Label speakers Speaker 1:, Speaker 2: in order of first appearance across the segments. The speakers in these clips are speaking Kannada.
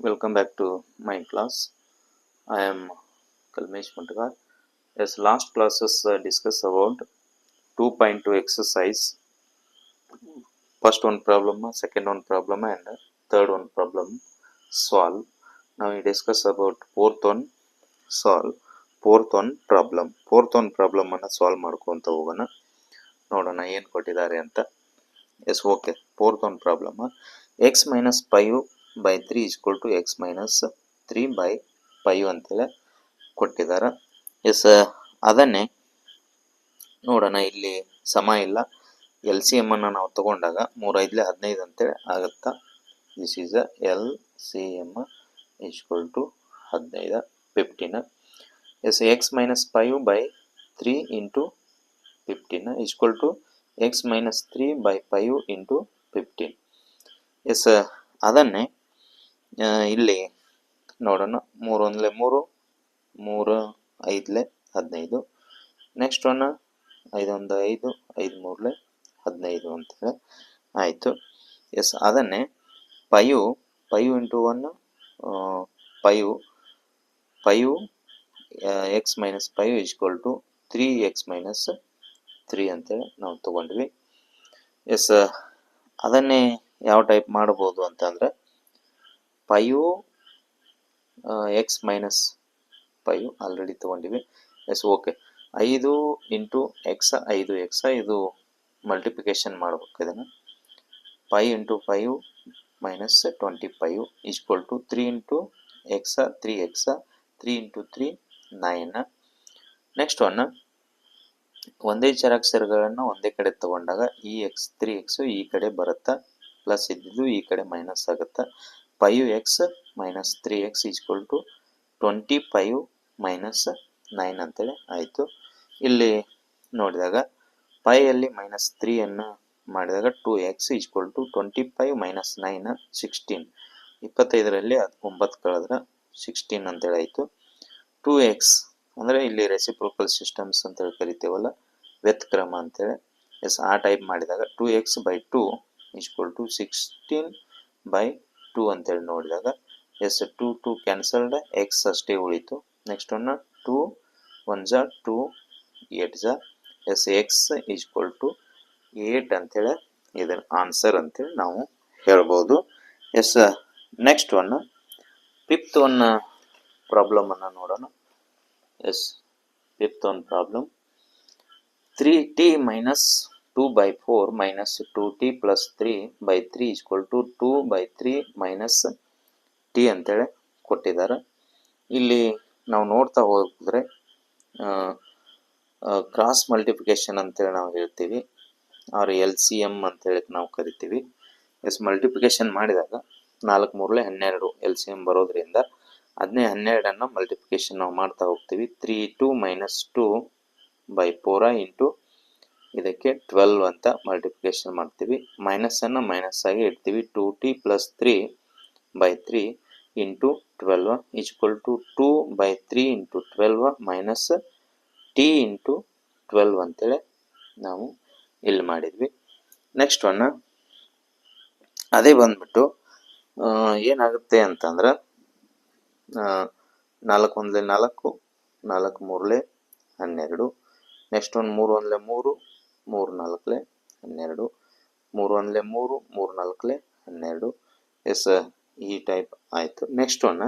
Speaker 1: Welcome back to my class. I am Kalmesh Muntagar. As last classes discuss about 2.2 exercise. First one problem, second one problem, and third one problem solve. Now we discuss about fourth one solve. Fourth one problem. Fourth one problem ಅನ್ನ ಸಾಲ್ವ್ ಮಾಡ್ಕೊಂತ ಹೋಗೋಣ. ನೋಡೋಣ ಏನು ಕೊಟ್ಟಿದ್ದಾರೆ ಅಂತ. Yes okay. Fourth one problem x minus 5/3 equal to x minus 3/5 ಅಂತೇಳಿ ಕೊಟ್ಟಿದ್ದಾರೆ. ಎಸ್ ಅದನ್ನೇ ನೋಡೋಣ. ಇಲ್ಲಿ ಸಮ ಇಲ್ಲ. ಎಲ್ ಸಿ ಎಮ್ ಅನ್ನು ನಾವು ತಗೊಂಡಾಗ 3×5 = 15 ಅಂತೇಳಿ ಆಗುತ್ತಾ. This is L C M equal to 15 15. Yes x minus 5/3 into 15 equal to x minus 3/5 into 15. Yes ಅದನ್ನೇ ಇಲ್ಲಿ ನೋಡೋಣ. 3×1 = 3, 3×5 = 15. ನೆಕ್ಸ್ಟ್ ಒನ್ 5×1 = 5, 5×3 = 15 ಅಂತೇಳಿ ಆಯಿತು. ಎಸ್ ಅದನ್ನೇ 5 into 1 5 x minus 5 equal to 3x minus 3 ಅಂತೇಳಿ ನಾವು ತಗೊಂಡ್ವಿ. ಎಸ್ ಅದನ್ನೇ ಯಾವ ಟೈಪ್ ಮಾಡ್ಬೋದು ಅಂತಂದರೆ 5 ಎಕ್ಸ್ ಮೈನಸ್ 5 ಆಲ್ರೆಡಿ ತಗೊಂಡಿವಿ. Yes okay. 5 into x 5x ಇದು ಮಲ್ಟಿಪ್ಲಿಕೇಶನ್ ಮಾಡ್ಬೇಕು. ಇದನ್ನು 5 into 5 minus 25 equal to 3 into x 3x 3 into 3 9. Next one ಒಂದೇ ಚರಾಕ್ಷರಗಳನ್ನು ಒಂದೇ ಕಡೆ ತಗೊಂಡಾಗ ಈ ಎಕ್ಸ್ 3x ಈ ಕಡೆ ಬರುತ್ತಾ, ಪ್ಲಸ್ ಇದ್ದಿದ್ದು ಈ ಕಡೆ ಮೈನಸ್ ಆಗುತ್ತಾ. 5x minus 3x equal to 25 minus 9 ಅಂತೇಳಿ ಆಯಿತು. ಇಲ್ಲಿ ನೋಡಿದಾಗ 5ಅಲ್ಲಿ ಮೈನಸ್ 3 ಮಾಡಿದಾಗ 2x ಈಕ್ವಲ್ ಟು 25 ಮೈನಸ್ 9 16. 25ರಲ್ಲಿ 9 ಕಳೆದ್ರೆ 16 ಅಂತೇಳಿ ಆಯಿತು. 2x ಅಂದರೆ ಇಲ್ಲಿ ರೆಸಿಪ್ರೋಕಲ್ ಸಿಸ್ಟಮ್ಸ್ ಅಂತೇಳಿ ಕರಿತೇವಲ್ಲ, ವ್ಯತ್ಕ್ರಮ ಅಂತೇಳಿ. ಎಸ್ ಆ ಟೈಪ್ ಮಾಡಿದಾಗ 2x/2 ಈಕ್ವಲ್ ಟು 16/2 ಅಂತೇಳಿ ನೋಡಿದಾಗ ಎಸ್ 2 ಕ್ಯಾನ್ಸಲ್ಡ್, ಎಕ್ಸ್ ಅಷ್ಟೇ ಉಳಿತು. Next one 2 1 = 2 8 yes x equal to 8 ಅಂತೇಳಿ ಇದರ ಆನ್ಸರ್ ಅಂತೇಳಿ ನಾವು ಹೇಳ್ಬೋದು. Yes next one fifth one problem ಅನ್ನು ನೋಡೋಣ. Yes fifth one problem 3t minus 2/4 minus 2t plus 3/3 equal to 2/3 minus t ಅಂತೇಳಿ ಕೊಟ್ಟಿದ್ದಾರೆ. ಇಲ್ಲಿ ನಾವು ನೋಡ್ತಾ ಹೋಗಿದ್ರೆ ಕ್ರಾಸ್ ಮಲ್ಟಿಪ್ಲಿಕೇಶನ್ ಅಂತೇಳಿ ನಾವು ಹೇಳ್ತೀವಿ, ಆರ್ ಎಲ್ ಸಿ ಎಮ್ ಅಂತೇಳಿ ನಾವು ಕರಿತೀವಿ. ಎಸ್ ಮಲ್ಟಿಪ್ಲಿಕೇಶನ್ ಮಾಡಿದಾಗ 4 3 12 ಎಲ್ ಸಿ ಎಮ್ ಬರೋದ್ರಿಂದ 12 ಮಲ್ಟಿಪ್ಲಿಕೇಶನ್ ನಾವು ಮಾಡ್ತಾ ಹೋಗ್ತೀವಿ. 3 ಮೈನಸ್ 2/4 ಇಂಟು ಇದಕ್ಕೆ 12 ಅಂತ ಮಲ್ಟಿಪ್ಲಿಕೇಶನ್ ಮಾಡ್ತೀವಿ. ಮೈನಸನ್ನು ಮೈನಸ್ ಆಗಿ ಇಡ್ತೀವಿ. 2t plus 3/3 into 12 equal to 2/3 into 12 minus t into 12 ಅಂತೇಳಿ ನಾವು ಇಲ್ಲಿ ಮಾಡಿದ್ವಿ. ನೆಕ್ಸ್ಟ್ ಒನ್ ಅದೇ ಬಂದ್ಬಿಟ್ಟು ಏನಾಗುತ್ತೆ ಅಂತಂದ್ರೆ 4 1 4 4 3 12. Next one 3 1 3 3 4 12 3 1 3 3 4 12. ಎಸ್ ಈ ಟೈಪ್ ಆಯಿತು. ನೆಕ್ಸ್ಟ್ ಒನ್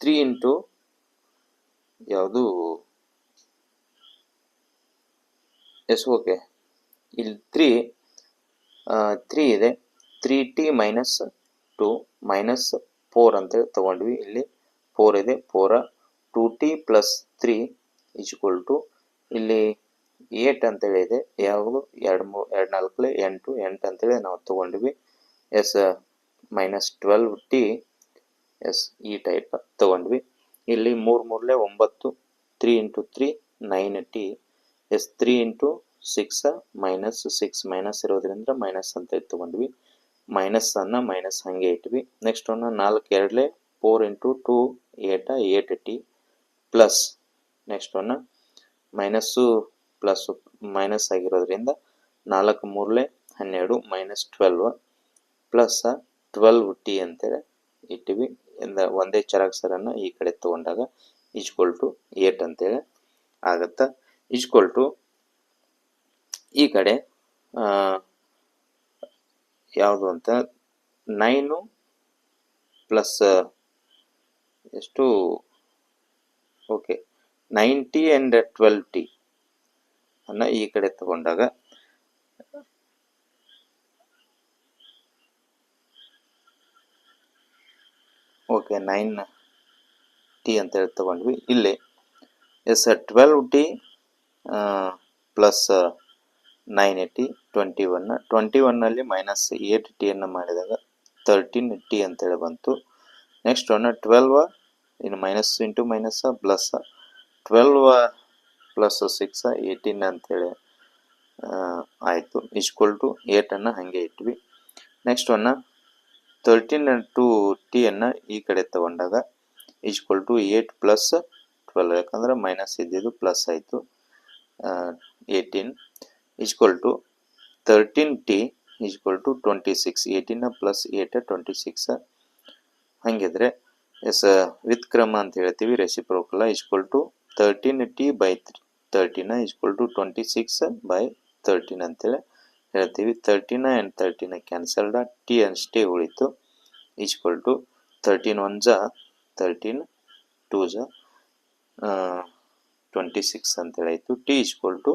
Speaker 1: 3 ಇಂಟು ಯಾವುದು ಎಸ್ ಓಕೆ. ಇಲ್ಲಿ 3 ಇದೆ. 3t ಮೈನಸ್ 2 ಮೈನಸ್ 4 ಅಂತೇಳಿ ತಗೊಂಡ್ವಿ. ಇಲ್ಲಿ 4 ಇದೆ. 4 2t ಪ್ಲಸ್ 3 ಈಕ್ವಲ್ ಟು ಇಲ್ಲಿ 8 ಅಂತೇಳಿ ಇದೆ. ಯಾವುದು 2 4 8 8 ಅಂತೇಳಿ ನಾವು ತಗೊಂಡ್ವಿ. ಎಸ್ ಮೈನಸ್ 12t ಎಸ್ ಈ ಟೈಪ್ ತಗೊಂಡ್ವಿ. ಇಲ್ಲಿ 3 3 9 3 into 3 9t yes 3 into 6 minus 6 minus ಇರೋದ್ರಿಂದ ಮೈನಸ್ ಅಂತ ತಗೊಂಡ್ವಿ. ಮೈನಸ್ ಅನ್ನ ಮೈನಸ್ ಹಂಗೆ ಇಟ್ವಿ. Next one 4 2 4 into 2 8 8t plus next one minus plus minus ಆಗಿರೋದ್ರಿಂದ 4 3 12 ಮೈನಸ್ 12 ಪ್ಲಸ್ 12t ಅಂತೇಳಿ ಇಟ್ಟಿವಿ. ಒಂದೇ ಚರಾಕ್ಷರನ್ನು ಈ ಕಡೆ ತಗೊಂಡಾಗ ಈಕ್ವಲ್ ಟು 8 ಅಂತೇಳಿ ಆಗತ್ತ. ಈಕ್ವಲ್ ಟು ಈ ಕಡೆ ಯಾವುದು ಅಂತ 9 ಪ್ಲಸ್ ಎಷ್ಟು, ಓಕೆ 90 ಆ್ಯಂಡ್ 12t ಅನ್ನ ಈ ಕಡೆ ತಗೊಂಡಾಗ ಓಕೆ 9t ಅಂತೇಳಿ ತಗೊಂಡ್ವಿ. ಇಲ್ಲಿ S 12t plus 9t 21 minus 8t ಅನ್ನು ಮಾಡಿದಾಗ 13t ಅಂತೇಳಿ ಬಂತು. ನೆಕ್ಸ್ಟ್ 12 ಇನ್ನು minus into minus plus 12 plus 6 18 ಅಂತೇಳಿ ಆಯಿತು. ಈಕ್ವಲ್ ಟು 8 ಅನ್ನು ಹಾಗೆ ಇಟ್ವಿ. ನೆಕ್ಸ್ಟ್ 13 ಟು ಟಿ ಅನ್ನು ಈ ಕಡೆ ತಗೊಂಡಾಗ ಈಕ್ವಲ್ ಟು 8 ಪ್ಲಸ್ 12, ಯಾಕಂದ್ರೆ ಮೈನಸ್ ಇದ್ದಿದ್ದು ಪ್ಲಸ್ ಆಯಿತು 18 equal to 13t equal to 26. 18 plus 8 26. ಹಂಗಿದ್ರೆ ಎಸ್ ವಿತ್ ಕ್ರಮ ಅಂತ ಹೇಳ್ತೀವಿ, reciprocal equal to 13t by 13 equal to 26 by 13 ಅಂತೇಳಿ ಹೇಳ್ತೀವಿ. 13 ಆ್ಯಂಡ್ 13 ಕ್ಯಾನ್ಸಲ್ಡ್, ಟಿ ಅಷ್ಟೇ ಉಳಿತು. ಈಕ್ವಲ್ ಟು 13 1 13 2 26 ಅಂತೇಳಿ ಆಯಿತು. T equal to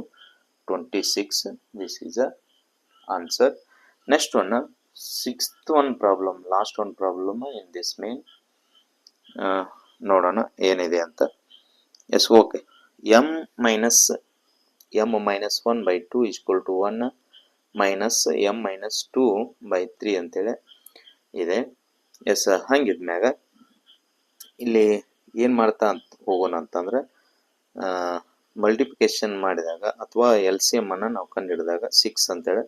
Speaker 1: 26. This is a answer. Next sixth problem, last problem in this main. ನೋಡೋಣ ಏನಿದೆ ಅಂತ. Yes okay, m minus 1 by 2 equal to 1 minus m minus 2 by 3 ಅಂತೇಳಿ ಇದೆ. ಎಸ್ ಹಂಗಿದ್ಮ್ಯಾಗ ಇಲ್ಲಿ ಏನು ಮಾಡ್ತಾ ಹೋಗೋಣ ಅಂತಂದ್ರೆ ಮಲ್ಟಿಪ್ಲಿಕೇಶನ್ ಮಾಡಿದಾಗ ಅಥವಾ ಎಲ್ ಸಿ ಎಮ್ ಅನ್ನು ನಾವು ಕಂಡು ಹಿಡಿದಾಗ 6 ಅಂತೇಳಿ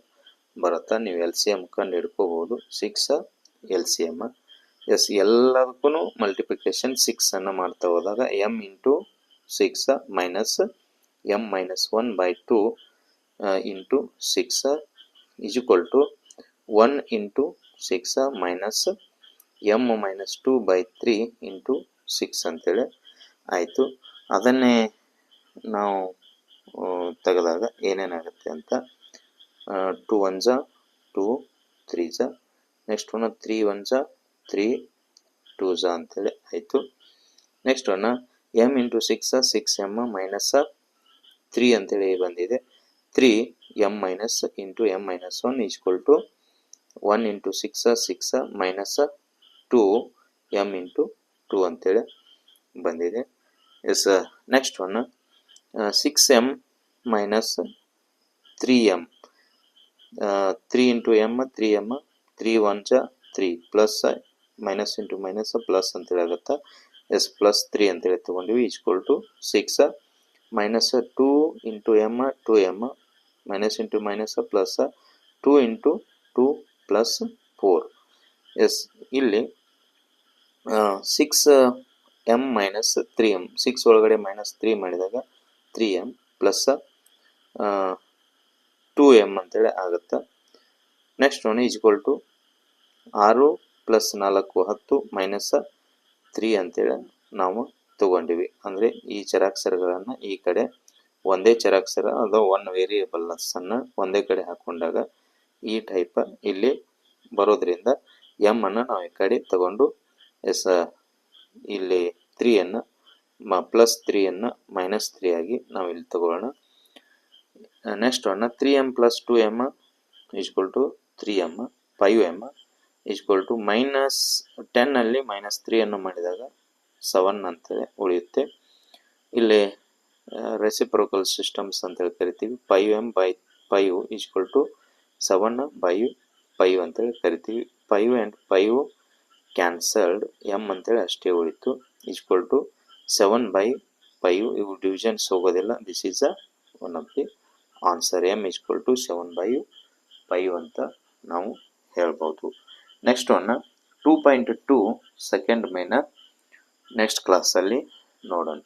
Speaker 1: ಬರುತ್ತಾ. ನೀವು ಎಲ್ ಸಿ ಎಮ್ ಕಂಡು ಹಿಡ್ಕೋಬಹುದು. 6 ಎಲ್ ಸಿ ಎಮ್. ಎಸ್ ಎಲ್ಲದಕ್ಕೂ ಮಲ್ಟಿಪ್ಲಿಕೇಶನ್ 6 ಅನ್ನು ಮಾಡ್ತಾ ಹೋದಾಗ m into 6 minus m minus 1 by 2 into 6 equal to 1 into 6 minus m minus 2 by 3 into 6 ಅಂತೇಳಿ ಆಯಿತು. ಅದನ್ನೇ ನಾವು ತೆಗೆದಾಗ ಏನೇನಾಗುತ್ತೆ ಅಂತ 2 1 2 3 ನೆಕ್ಸ್ಟ್ 3 1 3 2 ಅಂತೇಳಿ ಆಯಿತು. Next m into 6 6m minus 3 ಅಂತೇಳಿ ಬಂದಿದೆ. 3 m minus into m minus 1 equal to 1 into 6 6 minus 2 m into 2 ಅಂತೇಳಿ ಬಂದಿದೆ. Yes next 6m minus 3m 3 into m 3m 3 1 3 plus minus into minus plus ಅಂತೇಳಿ ಆಗುತ್ತೆ. ಎಸ್ ಪ್ಲಸ್ 3 ಅಂತೇಳಿ ತೊಗೊಂಡ್ವಿ equal to 6 minus 2 into m 2m minus into minus plus 2 into 2 plus 4. Yes ಇಲ್ಲಿ 6m ಮೈನಸ್ 3m 6 ಒಳಗಡೆ ಮೈನಸ್ 3 ಮಾಡಿದಾಗ 3m ಪ್ಲಸ್ 2m ಅಂತೇಳಿ ಆಗುತ್ತೆ. Next equal to 6 plus 4 10 minus 3 ಅಂತೇಳಿ ನಾವು ತಗೊಂಡಿವಿ. ಅಂದರೆ ಈ ಚರಾಕ್ಷರಗಳನ್ನು ಈ ಕಡೆ ಒಂದೇ ಚರಾಕ್ಷರ ಅಥವಾ ಒನ್ ವೇರಿಯೇಬಲ್ಸನ್ನು ಒಂದೇ ಕಡೆ ಹಾಕೊಂಡಾಗ ಈ ಟೈಪ್ ಇಲ್ಲಿ ಬರೋದ್ರಿಂದ m ಅನ್ನು ನಾವು ಈ ಕಡೆ ತಗೊಂಡು ಎಸ್ ಇಲ್ಲಿ 3 ಪ್ಲಸ್ 3 ಮೈನಸ್ 3 ಆಗಿ ನಾವು ಇಲ್ಲಿ ತಗೊಳ್ಳೋಣ. Next 3m plus 2m equal to 3m 5m equal to minus 10 ಅಲ್ಲಿ ಮೈನಸ್ 3 ಅನ್ನು ಮಾಡಿದಾಗ 7 ಅಂತೇಳಿ ಉಳಿಯುತ್ತೆ. ಇಲ್ಲಿ ರೆಸಿಪ್ರೋಕಲ್ ಸಿಸ್ಟಮ್ಸ್ ಅಂತೇಳಿ ಕರಿತೀವಿ. 5m by 5 equal to 7 by 5 ಅಂತೇಳಿ ಕರಿತೀವಿ. 5 ಆ್ಯಂಡ್ 5 ಕ್ಯಾನ್ಸಲ್ಡ್, m ಅಂತೇಳಿ ಅಷ್ಟೇ ಉಳಿತು ಈಕ್ವಲ್ ಟು 7 ಬೈ 5. ಇವು ಡಿವಿಷನ್ಸ್ ಹೋಗೋದಿಲ್ಲ. This is one of the answer. m equal to 7 by 5 ಅಂತ ನಾವು ಹೇಳ್ಬೋದು. ನೆಕ್ಸ್ಟ್ 2.2 ಸೆಕೆಂಡ್ ಮೇನ್ ನೆಕ್ಸ್ಟ್ ಕ್ಲಾಸಲ್ಲಿ ನೋಡೋಣ.